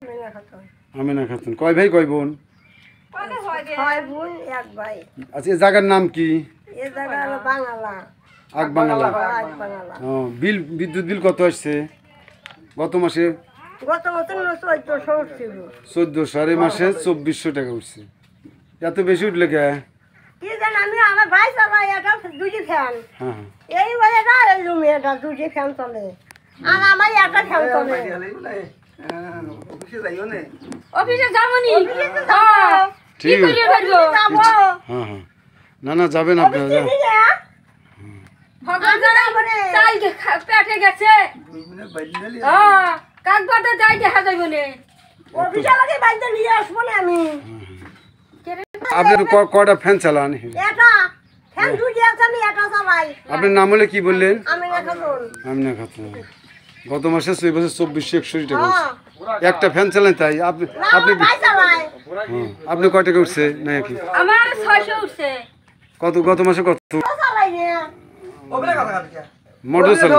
আমিনা খাতুন। কয় ভাই কয় বোন? আচ্ছা, এই জায়গার নাম কি? আগবাংলা। বিল, বিদ্যুৎ বিল কত আসছে গত মাসে? 1400, আর এই মাসে 2400 টাকা উঠছে। এত বেশি উঠলে কে? আমার ভাই চালায় এটা দুটি ফ্যান, এই এটা এই রুমে এটা দুটি ফ্যান চলে, আর আমার একটা ফ্যান চলে। অফিসে যাবো নি? ঠিক আছে, না না যাবেন আপনারা। পেটে গেছে কাকবাটা যাই দেখা যাইব না, অফিসে লাগে বাইরে নিয়ে আসবো না আমি। আপনি কয়টা ফ্যান চালান? আপনার নাম হলে কি বললেন? আমিনা খাতুন। গত মাসে 2461 টাকা একটা ফ্যান চালান, তাই আপনি আপনি কয় টাকা উঠছে? না কি আমার 600 উঠছে। কত গত মাসে কত? মোটর চালান?